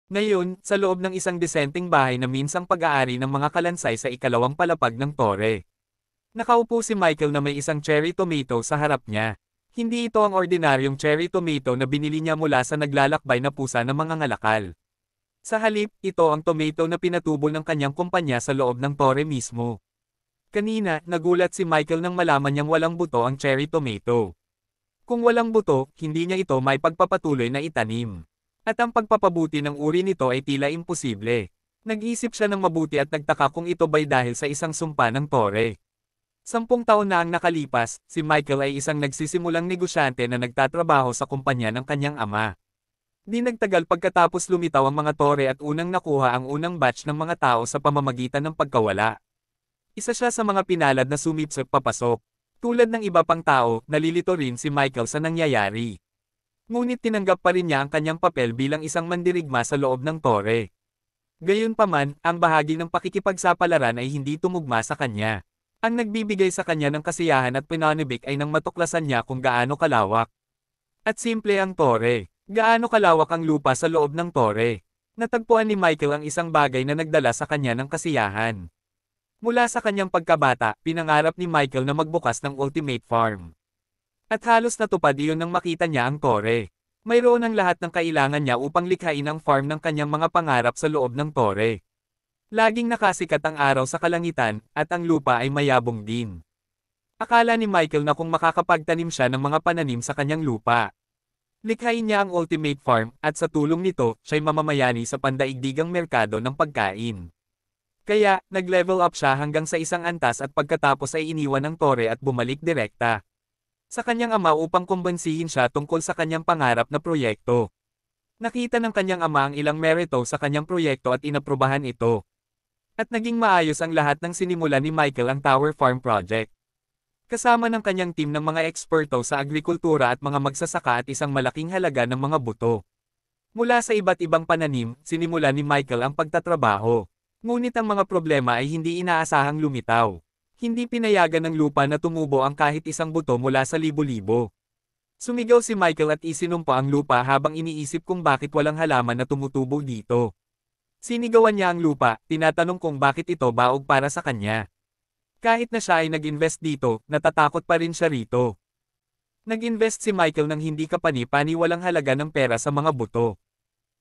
Ngayon, sa loob ng isang disenteng bahay na minsang pag-aari ng mga kalansay sa ikalawang palapag ng tore. Nakaupo si Michael na may isang cherry tomato sa harap niya. Hindi ito ang ordinaryong cherry tomato na binili niya mula sa naglalakbay na pusa ng mga ngalakal. Sa halip, ito ang tomato na pinatubo ng kanyang kumpanya sa loob ng tore mismo. Kanina, nagulat si Michael nang malaman niyang walang buto ang cherry tomato. Kung walang buto, hindi niya ito may pagpapatuloy na itanim. At ang pagpapabuti ng uri nito ay tila imposible. Nag-isip siya ng mabuti at nagtaka kung ito ba'y dahil sa isang sumpa ng tore. 10 taon na ang nakalipas, si Michael ay isang nagsisimulang negosyante na nagtatrabaho sa kumpanya ng kanyang ama. Di nagtagal pagkatapos lumitaw ang mga tore at unang nakuha ang unang batch ng mga tao sa pamamagitan ng pagkawala. Isa siya sa mga pinalad na sumipsot papasok. Tulad ng iba pang tao, nalilito rin si Michael sa nangyayari. Ngunit tinanggap pa rin niya ang kanyang papel bilang isang mandirigma sa loob ng tore. Gayunpaman, ang bahagi ng pakikipagsapalaran ay hindi tumugma sa kanya. Ang nagbibigay sa kanya ng kasiyahan at pananibik ay nang matuklasan niya kung gaano kalawak. At simple ang tore. Gaano kalawak ang lupa sa loob ng tore. Natagpuan ni Michael ang isang bagay na nagdala sa kanya ng kasiyahan. Mula sa kanyang pagkabata, pinangarap ni Michael na magbukas ng Ultimate Farm. At halos natupad iyon nang makita niya ang tore. Mayroon ang lahat ng kailangan niya upang likhain ang farm ng kanyang mga pangarap sa loob ng tore. Laging nakasikat ang araw sa kalangitan, at ang lupa ay mayabong din. Akala ni Michael na kung makakapagtanim siya ng mga pananim sa kanyang lupa. Likhain niya ang Ultimate Farm, at sa tulong nito, siya'y mamamayani sa pandaigdigang merkado ng pagkain. Kaya, nag-level up siya hanggang sa isang antas at pagkatapos ay iniwan ang tore at bumalik direkta sa kanyang ama upang kumbansihin siya tungkol sa kanyang pangarap na proyekto. Nakita ng kanyang ama ang ilang merito sa kanyang proyekto at inaprubahan ito. At naging maayos ang lahat ng sinimula ni Michael ang Tower Farm Project. Kasama ng kanyang team ng mga eksperto sa agrikultura at mga magsasaka at isang malaking halaga ng mga buto. Mula sa iba't ibang pananim, sinimula ni Michael ang pagtatrabaho. Ngunit ang mga problema ay hindi inaasahang lumitaw. Hindi pinayagan ng lupa na tumubo ang kahit isang buto mula sa libo-libo. Sumigaw si Michael at isinumpa ang lupa habang iniisip kung bakit walang halaman na tumutubo dito. Sinigawan niya ang lupa, tinatanong kung bakit ito baog para sa kanya. Kahit na siya ay nag-invest dito, natatakot pa rin siya rito. Nag-invest si Michael ng hindi kapani-pani walang halaga ng pera sa mga buto.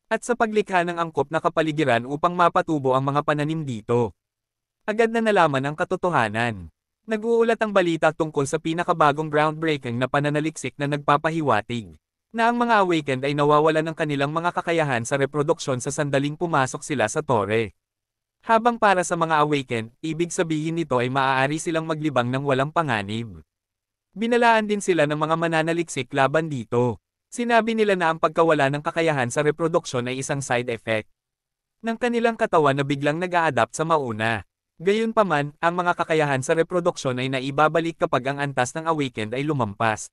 At sa paglikha ng angkop na kapaligiran upang mapatubo ang mga pananim dito. Agad na nalaman ang katotohanan. Nag-uulat ang balita tungkol sa pinakabagong groundbreaking na pananaliksik na nagpapahiwatig, na ang mga awakened ay nawawalan ng kanilang mga kakayahan sa reproduksyon sa sandaling pumasok sila sa tore. Habang para sa mga awakened, ibig sabihin nito ay maaari silang maglibang ng walang panganib. Binalaan din sila ng mga mananaliksik laban dito. Sinabi nila na ang pagkawala ng kakayahan sa reproduksyon ay isang side effect ng kanilang katawan na biglang nag-a-adapt sa mauna. Gayunpaman, ang mga kakayahan sa reproduksyon ay naibabalik kapag ang antas ng awakened ay lumampas.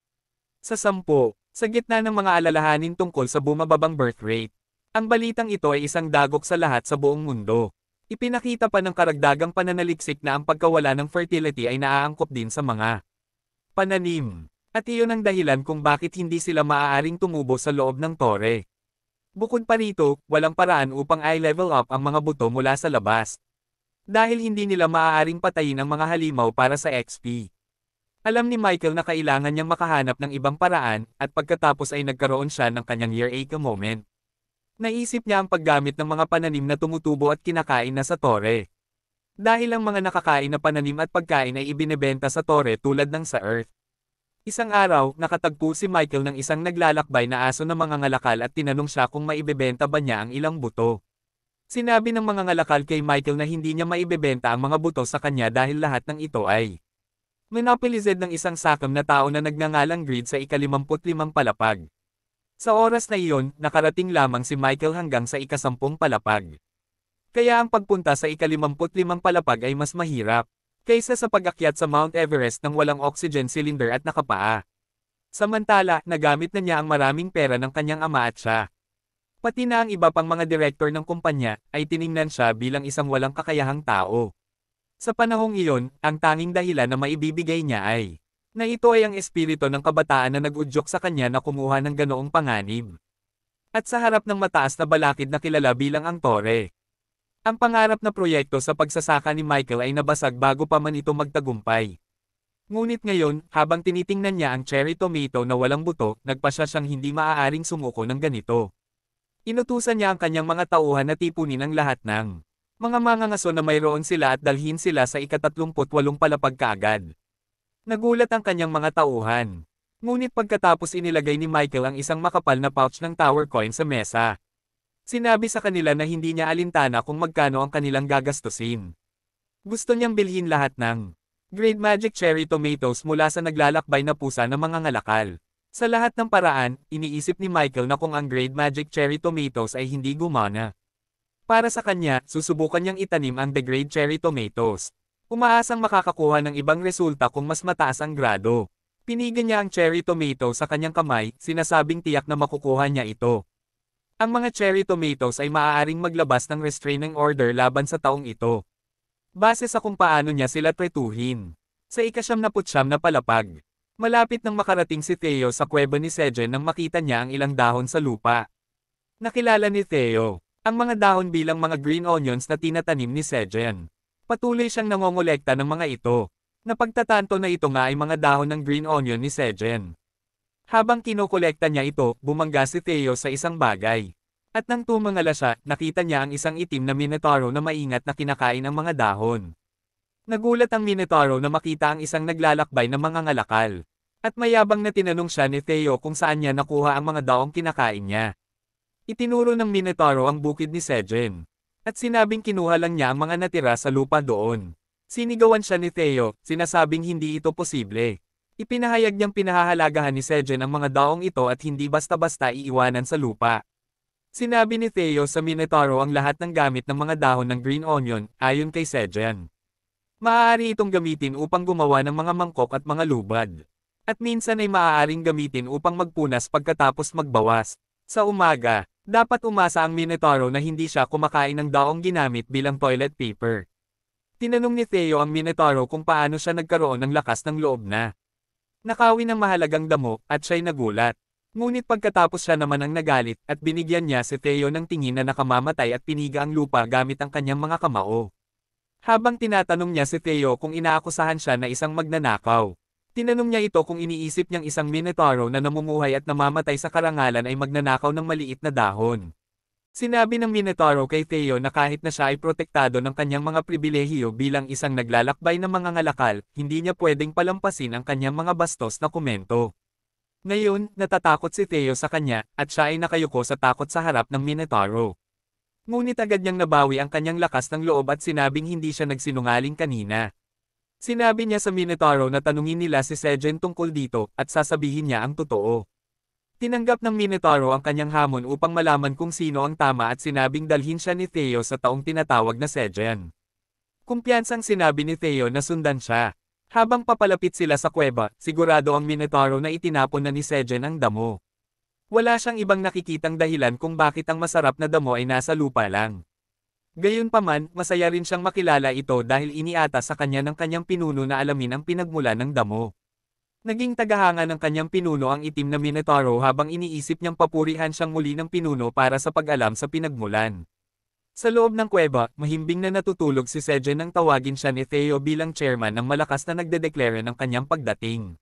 Sa 10, sa gitna ng mga alalahanin tungkol sa bumababang birth rate, ang balitang ito ay isang dagok sa lahat sa buong mundo. Ipinakita pa ng karagdagang pananaliksik na ang pagkawala ng fertility ay naaangkop din sa mga pananim. At iyon ang dahilan kung bakit hindi sila maaaring tumubo sa loob ng tore. Bukod pa rito, walang paraan upang i-level up ang mga buto mula sa labas. Dahil hindi nila maaaring patayin ang mga halimaw para sa XP. Alam ni Michael na kailangan niyang makahanap ng ibang paraan, at pagkatapos ay nagkaroon siya ng kanyang eureka moment. Naisip niya ang paggamit ng mga pananim na tumutubo at kinakain na sa tore. Dahil ang mga nakakain na pananim at pagkain ay ibinebenta sa tore tulad ng sa Earth. Isang araw, nakatagpo si Michael ng isang naglalakbay na aso na mga ngalakal at tinanong siya kung maibebenta ba niya ang ilang buto. Sinabi ng mga ngalakal kay Michael na hindi niya maibebenta ang mga buto sa kanya dahil lahat ng ito ay monopolized ng isang sakam na tao na nagngangalang Greed sa ika-55 palapag. Sa oras na iyon, nakarating lamang si Michael hanggang sa ika-10 palapag. Kaya ang pagpunta sa ika-55 palapag ay mas mahirap kaysa sa pag-akyat sa Mount Everest ng walang oxygen cylinder at nakapaa. Samantala, nagamit na niya ang maraming pera ng kanyang ama at siya. Pati na ang iba pang mga direktor ng kumpanya, ay tiningnan siya bilang isang walang kakayahang tao. Sa panahong iyon, ang tanging dahilan na maibibigay niya ay, na ito ay ang espiritu ng kabataan na nag-udyok sa kanya na kumuha ng ganoong panganib. At sa harap ng mataas na balakid na kilala bilang ang Tore. Ang pangarap na proyekto sa pagsasaka ni Michael ay nabasag bago pa man ito magtagumpay. Ngunit ngayon, habang tinitingnan niya ang cherry tomato na walang buto, nagpasya siyang hindi maaaring sumuko ng ganito. Inutusan niya ang kanyang mga tauhan na tipunin ang lahat ng mga mangangaso na mayroon sila at dalhin sila sa ika-38 palapag kaagad. Nagulat ang kanyang mga tauhan. Ngunit pagkatapos inilagay ni Michael ang isang makapal na pouch ng tower coin sa mesa. Sinabi sa kanila na hindi niya alintana kung magkano ang kanilang gagastusin. Gusto niyang bilhin lahat ng Great Magic Cherry Tomatoes mula sa naglalakbay na pusa ng mga ngalakal. Sa lahat ng paraan, iniisip ni Michael na kung ang Great Magic Cherry Tomatoes ay hindi gumana. Para sa kanya, susubukan niyang itanim ang The Great Cherry Tomatoes. Umaasang makakakuha ng ibang resulta kung mas mataas ang grado. Pinigan niya ang cherry tomato sa kanyang kamay, sinasabing tiyak na makukuha niya ito. Ang mga cherry tomatoes ay maaaring maglabas ng restraining order laban sa taong ito. Base sa kung paano niya sila tretuhin. Sa ika-79 na palapag. Malapit nang makarating si Theo sa kuweba ni Sejen nang makita niya ang ilang dahon sa lupa. Nakilala ni Theo ang mga dahon bilang mga green onions na tinatanim ni Sejen. Patuloy siyang nangongolekta ng mga ito. Napagtatanto na ito nga ay mga dahon ng green onion ni Sejen. Habang kinokolekta niya ito, bumangga si Theo sa isang bagay. At nang tumangala siya, nakita niya ang isang itim na minotauro na maingat na kinakain ang mga dahon. Nagulat ang minotauro na makita ang isang naglalakbay na mga ngalakal. At mayabang na tinanong siya ni Theo kung saan niya nakuha ang mga daong kinakain niya. Itinuro ng minotauro ang bukid ni Sejen. At sinabing kinuha lang niya ang mga natira sa lupa doon. Sinigawan siya ni Theo, sinasabing hindi ito posible. Ipinahayag niyang pinahahalagahan ni Sejen ang mga daong ito at hindi basta-basta iiwanan sa lupa. Sinabi ni Theo sa minotauro ang lahat ng gamit ng mga dahon ng green onion, ayon kay Sejen. Maaari itong gamitin upang gumawa ng mga mangkok at mga lubad. At minsan ay maaaring gamitin upang magpunas pagkatapos magbawas. Sa umaga, dapat umasa ang minotauro na hindi siya kumakain ng daong ginamit bilang toilet paper. Tinanong ni Theo ang minotauro kung paano siya nagkaroon ng lakas ng loob na nakawin ng mahalagang damo, at siya'y nagulat. Ngunit pagkatapos siya naman ang nagalit, at binigyan niya si Theo ng tingin na nakamamatay at piniga ang lupa gamit ang kanyang mga kamao. Habang tinatanong niya si Theo kung inaakusahan siya na isang magnanakaw. Tinanong niya ito kung iniisip niyang isang minotauro na namumuhay at namamatay sa karangalan ay magnanakaw ng maliit na dahon. Sinabi ng minotauro kay Theo na kahit na siya ay protektado ng kanyang mga pribilehiyo bilang isang naglalakbay ng mga ngalakal, hindi niya pwedeng palampasin ang kanyang mga bastos na komento. Ngayon, natatakot si Theo sa kanya, at siya ay nakayuko sa takot sa harap ng minotauro. Ngunit agad niyang nabawi ang kanyang lakas ng loob at sinabing hindi siya nagsinungaling kanina. Sinabi niya sa minotauro na tanungin nila si Sejen tungkol dito, at sasabihin niya ang totoo. Tinanggap ng minotauro ang kanyang hamon upang malaman kung sino ang tama at sinabing dalhin siya ni Theo sa taong tinatawag na Sejen. Kumpiyansang sinabi ni Theo na sundan siya. Habang papalapit sila sa kuweba, sigurado ang minotauro na itinapon na ni Sejen ang damo. Wala siyang ibang nakikitang dahilan kung bakit ang masarap na damo ay nasa lupa lang. Gayunpaman, masaya rin siyang makilala ito dahil iniata sa kanya ng kanyang pinuno na alamin ang pinagmula ng damo. Naging tagahanga ng kanyang pinuno ang itim na minotauro habang iniisip niyang papurihan siyang muli ng pinuno para sa pag-alam sa pinagmulan. Sa loob ng kuweba, mahimbing na natutulog si Sejen nang tawagin siya ni Theo bilang chairman ng malakas na nagdedeklara ng kanyang pagdating.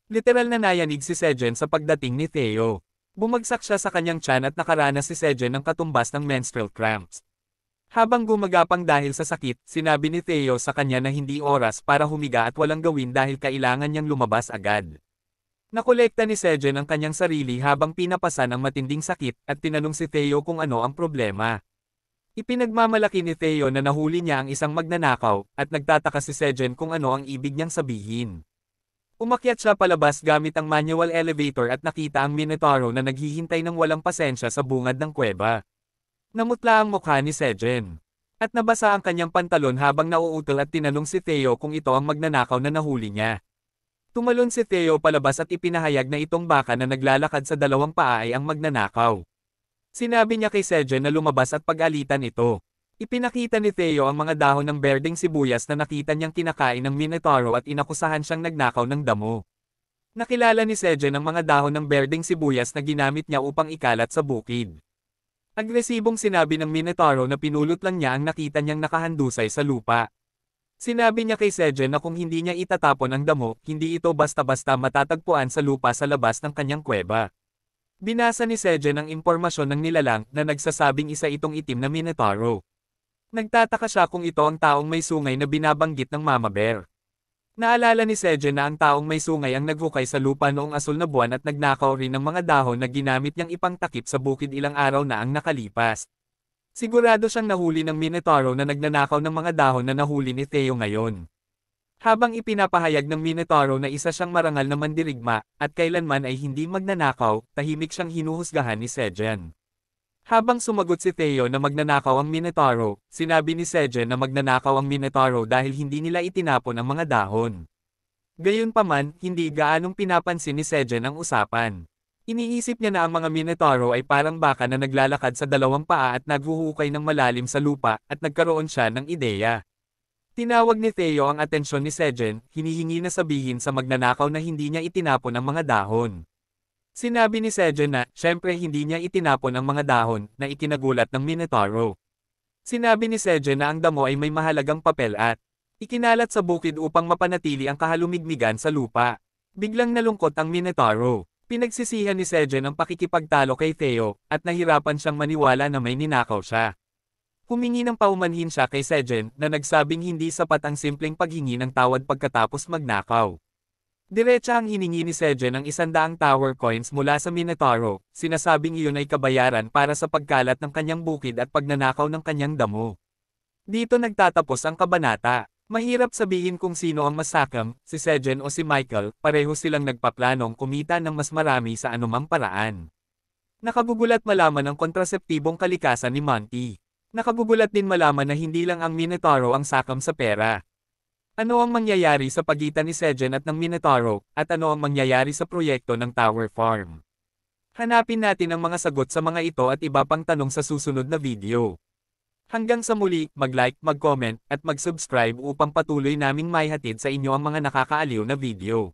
Literal na nayanig si Sejen sa pagdating ni Theo. Bumagsak siya sa kanyang tiyan at nakaranas si Sejen ng katumbas ng menstrual cramps. Habang gumagapang dahil sa sakit, sinabi ni Theo sa kanya na hindi oras para humiga at walang gawin dahil kailangan niyang lumabas agad. Nakolekta ni Sejen ang kanyang sarili habang pinapasan ang matinding sakit at tinanong si Theo kung ano ang problema. Ipinagmamalaki ni Theo na nahuli niya ang isang magnanakaw at nagtataka si Sejen kung ano ang ibig niyang sabihin. Umakyat siya palabas gamit ang manual elevator at nakita ang minotauro na naghihintay ng walang pasensya sa bungad ng kuweba. Namutla ang mukha ni Sejen. At nabasa ang kanyang pantalon habang nauutol at tinanong si Theo kung ito ang magnanakaw na nahuli niya. Tumalon si Theo palabas at ipinahayag na itong baka na naglalakad sa dalawang paa ay ang magnanakaw. Sinabi niya kay Sejen na lumabas at pag-alitan ito. Ipinakita ni Theo ang mga dahon ng berdeng sibuyas na nakita niyang kinakain ng minotauro at inakusahan siyang nagnakaw ng damo. Nakilala ni Sejen ang mga dahon ng berdeng sibuyas na ginamit niya upang ikalat sa bukid. Agresibong sinabi ng Minotauro na pinulot lang niya ang nakita niyang nakahandusay sa lupa. Sinabi niya kay Sejen na kung hindi niya itatapon ang damo, hindi ito basta-basta matatagpuan sa lupa sa labas ng kanyang kuweba. Binasa ni Sejen ang impormasyon ng nilalang na nagsasabing isa itong itim na Minotauro. Nagtataka siya kung ito ang taong may sungay na binabanggit ng Mama Bear. Naalala ni Sejen na ang taong may sungay ang naghukay sa lupa noong asul na buwan at nagnakaw rin ng mga dahon na ginamit niyang ipangtakip sa bukid ilang araw na ang nakalipas. Sigurado siyang nahuli ng Minotauro na nagnanakaw ng mga dahon na nahuli ni Theo ngayon. Habang ipinapahayag ng Minotauro na isa siyang marangal na mandirigma, at kailanman ay hindi magnanakaw, tahimik siyang hinuhusgahan ni Sejen. Habang sumagot si Theo na magnanakaw ang Minotauro, sinabi ni Sejen na magnanakaw ang Minotauro dahil hindi nila itinapon ang mga dahon. Gayunpaman, hindi gaanong pinapansin ni Sejen ang usapan. Iniisip niya na ang mga Minotauro ay parang baka na naglalakad sa dalawang paa at naghuhukay ng malalim sa lupa, at nagkaroon siya ng ideya. Tinawag ni Theo ang atensyon ni Sejen, hinihingi na sabihin sa magnanakaw na hindi niya itinapon ang mga dahon. Sinabi ni Sejen na, syempre hindi niya itinapon ang mga dahon, na ikinagulat ng Minotauro. Sinabi ni Sejen na ang damo ay may mahalagang papel at ikinalat sa bukid upang mapanatili ang kahalumigmigan sa lupa. Biglang nalungkot ang Minotauro. Pinagsisihan ni Sejen ang pakikipagtalo kay Theo, at nahirapan siyang maniwala na may ninakaw siya. Humingi ng paumanhin siya kay Sejen na nagsabing hindi sapat ang simpleng paghingi ng tawad pagkatapos magnakaw. Diretsa ang hiningi ni Sejen ng 100 tower coins mula sa Minotauro, sinasabing iyon ay kabayaran para sa pagkalat ng kanyang bukid at pagnanakaw ng kanyang damo. Dito nagtatapos ang kabanata. Mahirap sabihin kung sino ang masakam, si Sejen o si Michael, pareho silang nagpaplanong kumita ng mas marami sa anumang paraan. Nakagugulat malaman ang kontraseptibong kalikasan ni Monty. Nakagugulat din malaman na hindi lang ang Minotauro ang sakam sa pera. Ano ang mangyayari sa pagitan ni Sejen at ng Minotauro, at ano ang mangyayari sa proyekto ng Tower Farm? Hanapin natin ang mga sagot sa mga ito at iba pang tanong sa susunod na video. Hanggang sa muli, mag-like, mag-comment, at mag-subscribe upang patuloy naming maihatid sa inyo ang mga nakakaaliw na video.